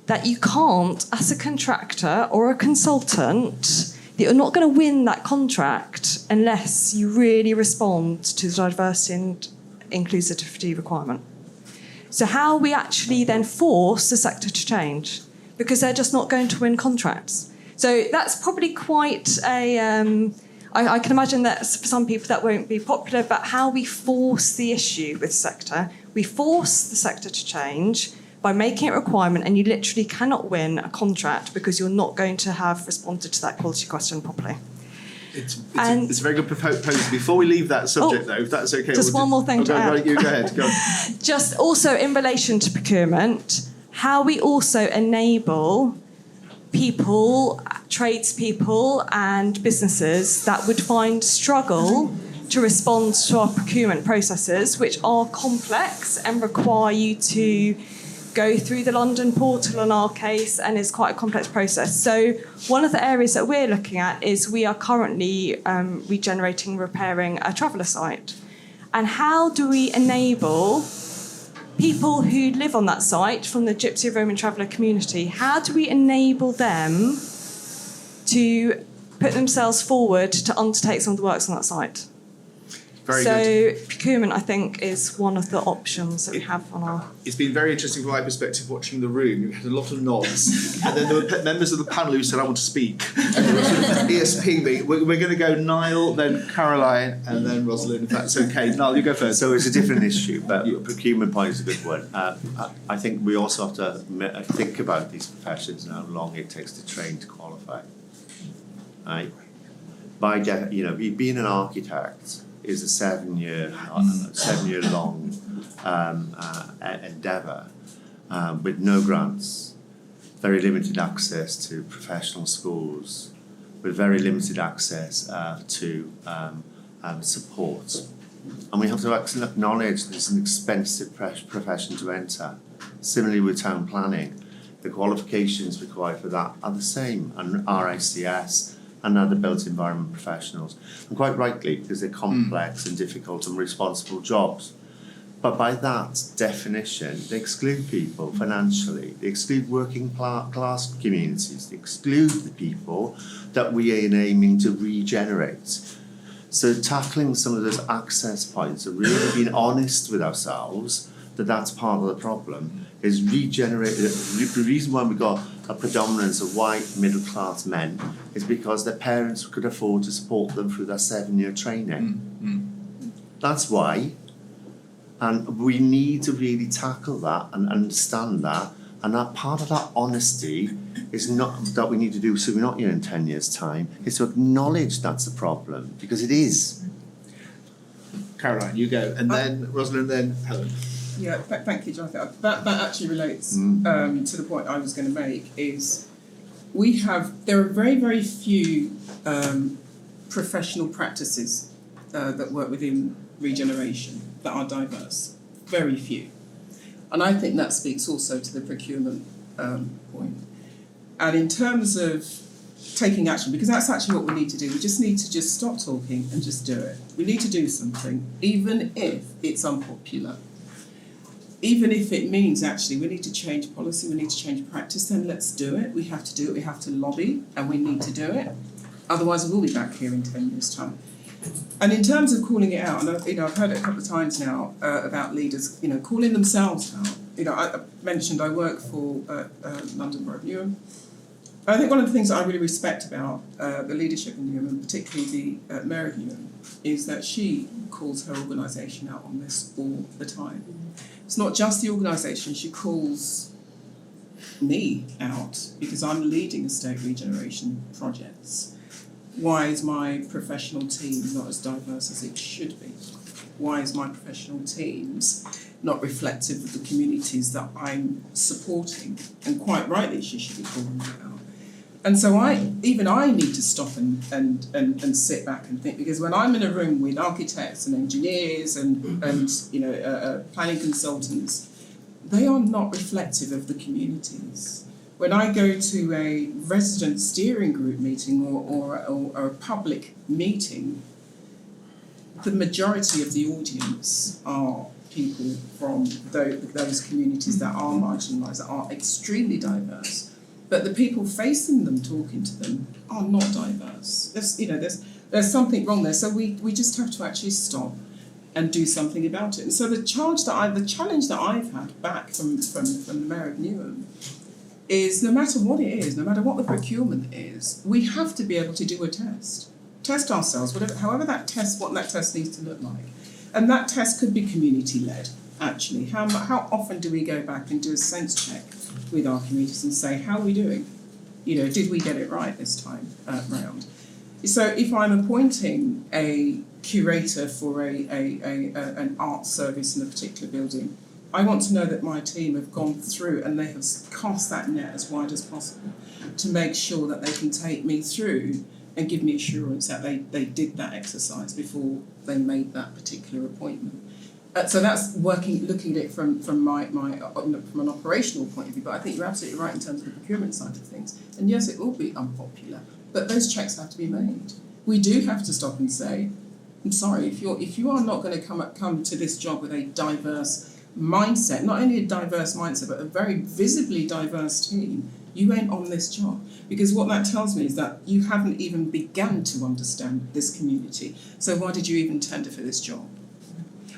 that you can't, as a contractor or a consultant, that you're not going to win that contract unless you really respond to the diversity and inclusivity requirement. So how we actually then force the sector to change, because they're just not going to win contracts. So that's probably quite a... I can imagine that for some people that won't be popular, but how we force the issue with sector, we force the sector to change by making it a requirement, and you literally cannot win a contract because you're not going to have responded to that quality question properly. It's a very good proposal. Before we leave that subject, though, if that's okay. Just one more thing to add. You go ahead. Go. Just also in relation to procurement, how we also enable people, tradespeople and businesses that would struggle to respond to our procurement processes, which are complex and require you to go through the London portal in our case, and is quite a complex process. So one of the areas that we're looking at is we are currently regenerating, repairing a traveller site. And how do we enable people who live on that site from the Gypsy Roman traveller community, how do we enable them to put themselves forward to undertake some of the works on that site? Very good. Procurement, I think, is one of the options that we have on our... It's been very interesting from my perspective watching the room. You had a lot of nods. And then there were members of the panel who said, I want to speak. And they were sort of ESPing me. We're going to go Niall, then Caroline, and then Rosalind, if that's okay. Niall, you go first. So it's a different issue, but your procurement point is a good one. I think we also have to think about these professions and how long it takes to train to qualify. Right? Being an architect is a 7-year long endeavour with no grants, very limited access to professional schools, with very limited access to support. And we have to actually acknowledge that it's an expensive profession to enter. Similarly with town planning, the qualifications required for that are the same, and RICS and other built environment professionals, and quite rightly, because they're complex and difficult and responsible jobs. But by that definition, they exclude people financially, they exclude working class communities, they exclude the people that we are aiming to regenerate. So tackling some of those access points and really being honest with ourselves that that's part of the problem is regenerate. The reason why we got a predominance of white middle class men is because their parents could afford to support them through their 7-year training. That's why. And we need to really tackle that and understand that. And that part of that honesty is not that we need to do so we're not here in 10 years' time, is to acknowledge that's a problem, because it is. Caroline, you go. And then Rosalind, then Helen. Yeah, thank you, Jonathan. That actually relates to the point I was going to make, is there are very, very few professional practices that work within regeneration that are diverse. Very few. And I think that speaks also to the procurement point. And in terms of taking action, because that's actually what we need to do, we just need to just stop talking and just do it. We need to do something, even if it's unpopular. even if it means actually we need to change policy, we need to change practice, then let's do it. We have to do it, we have to lobby, and we need to do it. Otherwise, we'll be back here in 10 years' time. And in terms of calling it out, and I've heard it a couple of times now about leaders, calling themselves out. I mentioned I work for London Borough of Newham. I think one of the things that I really respect about the leadership in Newham, and particularly the Mayor of Newham, is that she calls her organisation out on this all the time. It's not just the organisation, she calls me out because I'm leading estate regeneration projects. Why is my professional team not as diverse as it should be? Why is my professional teams not reflective of the communities that I'm supporting? And quite rightly, she should be calling that out. And so I need to stop and sit back and think, because when I'm in a room with architects and engineers and planning consultants, they are not reflective of the communities. When I go to a resident steering group meeting or a public meeting, the majority of the audience are people from those communities that are marginalised, that are extremely diverse. But the people facing them, talking to them, are not diverse. There's something wrong there. So we just have to actually stop and do something about it. And so the challenge that I've had back from the Mayor of Newham is, no matter what it is, no matter what the procurement is, we have to be able to do a test ourselves, what that test needs to look like. And that test could be community-led, actually. How often do we go back and do a sense check with our communities and say, how are we doing? Did we get it right this time round? So if I'm appointing a curator for an art service in a particular building, I want to know that my team have gone through and they have cast that net as wide as possible to make sure that they can take me through and give me assurance that they did that exercise before they made that particular appointment. So that's looking at it from an operational point of view, but I think you're absolutely right in terms of the procurement side of things. And yes, it will be unpopular, but those checks have to be made. We do have to stop and say, I'm sorry, if you are not going to come to this job with a diverse mindset, not only a diverse mindset, but a very visibly diverse team, you ain't on this job. Because what that tells me is that you haven't even begun to understand this community. So why did you even tender for this job?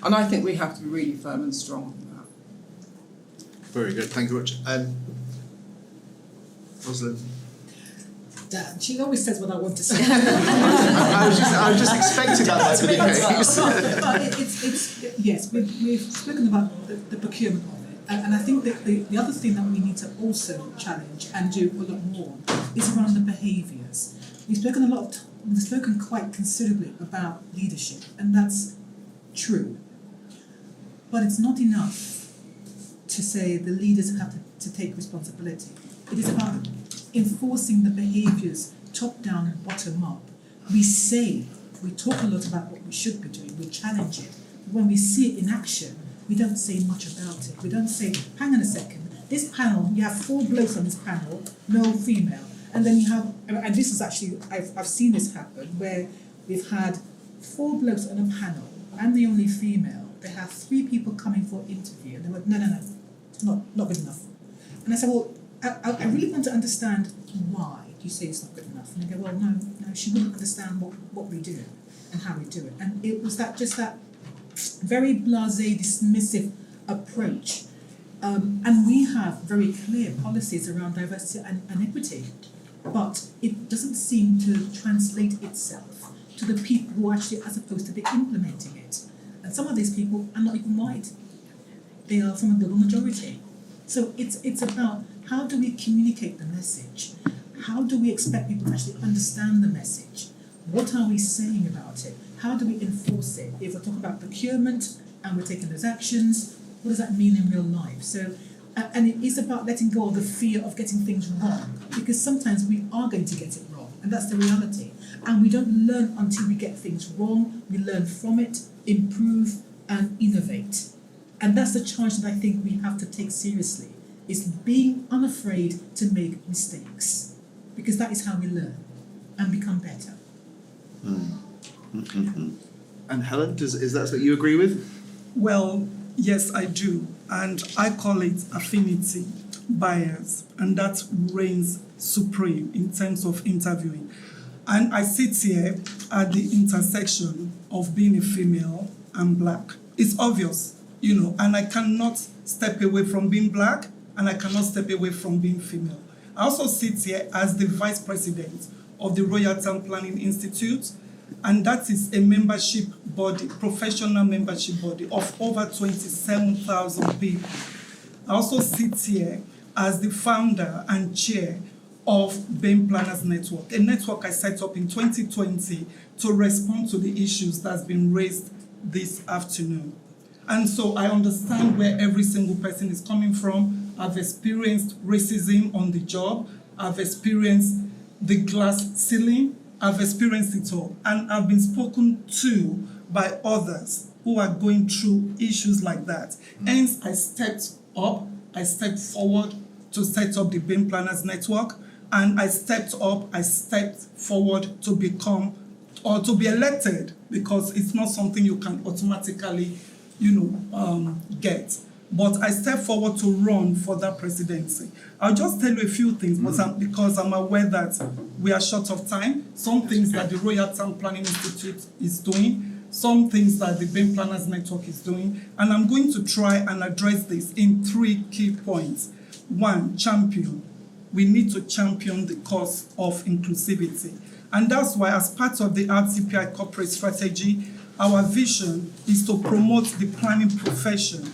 And I think we have to be really firm and strong on that. Very good, thank you very much. Rosalind? She always says what I want to say. I was just expecting that to be the case. Yes, we've spoken about the procurement of it, and I think that the other thing that we need to also challenge and do a lot more is around the behaviours. We've spoken quite considerably about leadership, and that's true. But it's not enough to say the leaders have to take responsibility. It is about enforcing the behaviours top down and bottom up. We talk a lot about what we should be doing, we challenge it. But when we see it in action, we don't say much about it. We don't say, hang on a second, this panel, you have 4 blokes on this panel, no female. And then you have, and this is actually, I've seen this happen, where we've had 4 blokes on a panel, I'm the only female. They have 3 people coming for interview, and they went, no, it's not good enough. And I said, well, I really want to understand why you say it's not good enough. And they go, well, no, she wouldn't understand what we do and how we do it. And it was that very blasé, dismissive approach. And we have very clear policies around diversity and equity, but it doesn't seem to translate itself to the people who actually are supposed to be implementing it. And some of these people are not even white. They are from a global majority. So it's about, how do we communicate the message? How do we expect people to actually understand the message? What are we saying about it? How do we enforce it? If we're talking about procurement and we're taking those actions, what does that mean in real life? So, and it is about letting go of the fear of getting things wrong, because sometimes we are going to get it wrong, and that's the reality. And we don't learn until we get things wrong. We learn from it, improve, and innovate. And that's the challenge that I think we have to take seriously, is being unafraid to make mistakes, because that is how we learn and become better. And Helen, is that what you agree with? Well, yes, I do. and I call it affinity bias, and that reigns supreme in terms of interviewing. And I sit here at the intersection of being a female and black. It's obvious, and I cannot step away from being black, and I cannot step away from being female. I also sit here as the vice president of the Royal Town Planning Institute, and that is a membership body, professional membership body of over 27,000 people. I also sit here as the founder and chair of BAME Planners Network, a network I set up in 2020 to respond to the issues that's been raised this afternoon. And so I understand where every single person is coming from. I've experienced racism on the job. I've experienced the glass ceiling. I've experienced it all. And I've been spoken to by others who are going through issues like that. Hence, I stepped forward to set up the BAME Planners Network. And I stepped forward to become, or to be elected, because it's not something you can automatically, get. But I stepped forward to run for that presidency. I'll just tell you a few things, because I'm aware that we are short of time. Some things that the Royal Town Planning Institute is doing, some things that the BAME Planners Network is doing, and I'm going to try and address this in 3 key points. 1, champion. We need to champion the cause of inclusivity. And that's why, as part of the RTPI corporate strategy, our vision is to promote the planning profession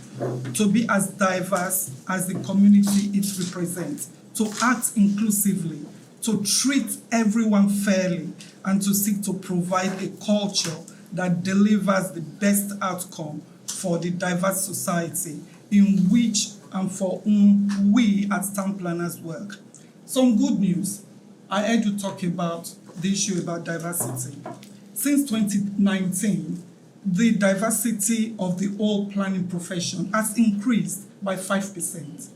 to be as diverse as the community it represents, to act inclusively, to treat everyone fairly, and to seek to provide a culture that delivers the best outcome for the diverse society in which and for whom we as town planners work. Some good news. I heard you talk about the issue about diversity. Since 2019, the diversity of the whole planning profession has increased by 5%.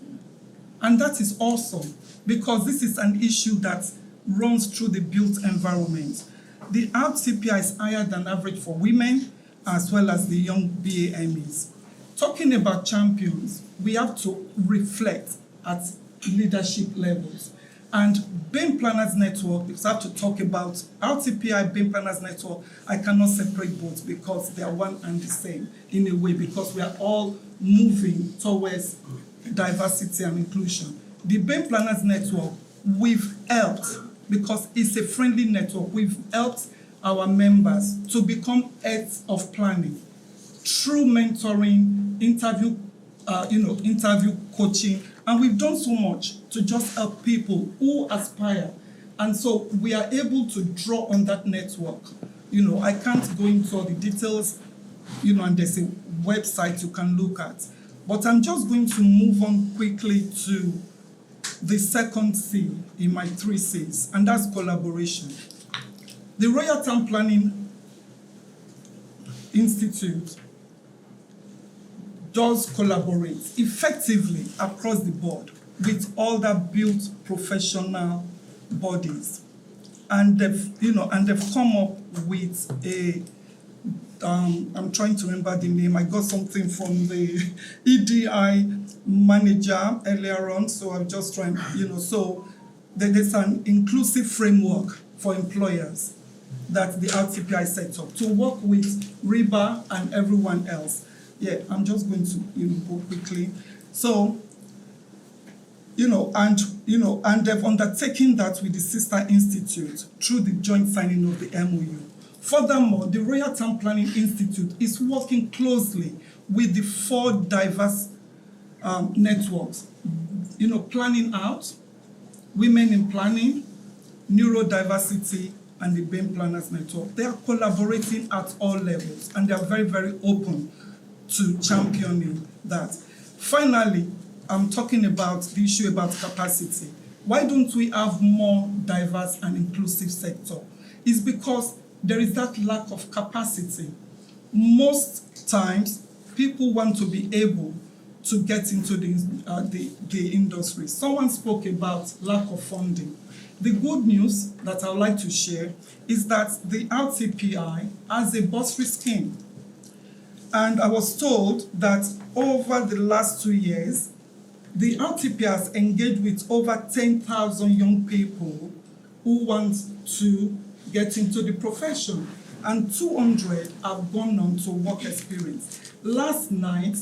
And that is awesome, because this is an issue that runs through the built environment. The RTPI is higher than average for women, as well as the young BAMEs. Talking about champions, we have to reflect at leadership levels. And BAME Planners Network, because I have to talk about RTPI, BAME Planners Network, I cannot separate both because they are one and the same in a way, because we are all moving towards diversity and inclusion. The BAME Planners Network, we've helped, because it's a friendly network, we've helped our members to become heads of planning through mentoring, interview coaching, and we've done so much to just help people who aspire. And so we are able to draw on that network. I can't go into all the details, and there's a website you can look at. But I'm just going to move on quickly to the second C in my 3 Cs, and that's collaboration. The Royal Town Planning Institute does collaborate effectively across the board with all the built professional bodies, and they've come up with a. I'm trying to remember the name. I got something from the EDI manager earlier on, so I'm just trying. So there's an inclusive framework for employers that the RTPI set up to work with REBA and everyone else. Yeah, I'm just going to go quickly. So, and they've undertaken that with the sister institute through the joint signing of the MOU. Furthermore, the Royal Town Planning Institute is working closely with the 4 diverse networks. Planning Out, Women in Planning, Neurodiversity, and the BAME Planners Network. They are collaborating at all levels, and they are very, very open to championing that. Finally, I'm talking about the issue about capacity. Why don't we have more diverse and inclusive sector? It's because there is that lack of capacity. Most times, people want to be able to get into the industry. Someone spoke about lack of funding. The good news that I would like to share is that the RTPI has a bursary scheme. And I was told that over the last 2 years, the RTP has engaged with over 10,000 young people who want to get into the profession, and 200 have gone on to work experience. Last night,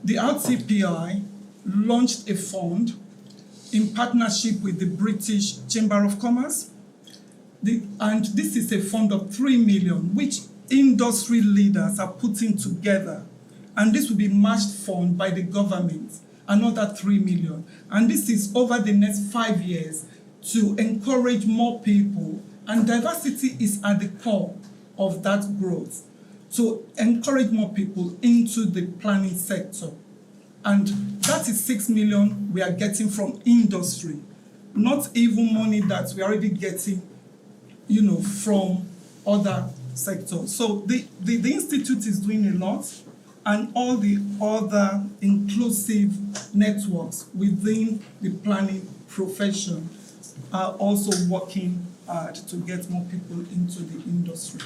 the RTPI launched a fund in partnership with the British Chamber of Commerce. And this is a fund of 3 million, which industry leaders are putting together. And this will be matched fund by the government, another 3 million. And this is over the next 5 years to encourage more people. And diversity is at the core of that growth, to encourage more people into the planning sector. And that is 6 million we are getting from industry, not even money that we are already getting, from other sectors. So the Institute is doing a lot, and all the other inclusive networks within the planning profession are also working hard to get more people into the industry.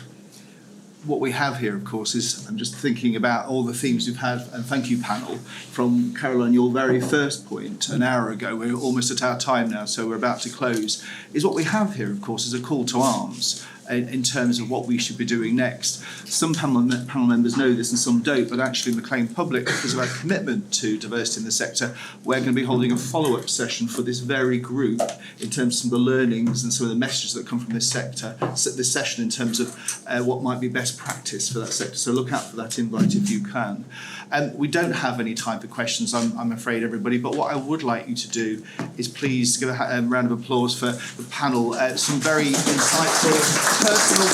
What we have here, of course, is, I'm just thinking about all the themes we've had, and thank you, panel, from Caroline, your very first point an hour ago. We're almost at our time now, so we're about to close. Is what we have here, of course, is a call to arms in terms of what we should be doing next. Some panel members know this and some don't, but actually McLean Public, because of our commitment to diversity in the sector, we're going to be holding a follow-up session for this very group in terms of some of the learnings and some of the messages that come from this sector, this session in terms of what might be best practice for that sector. So look out for that invite if you can. We don't have any time for questions, I'm afraid, everybody, but what I would like you to do is please give a round of applause for the panel. Some very insightful, personal,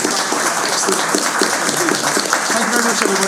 excellent. Thank you very much, everybody.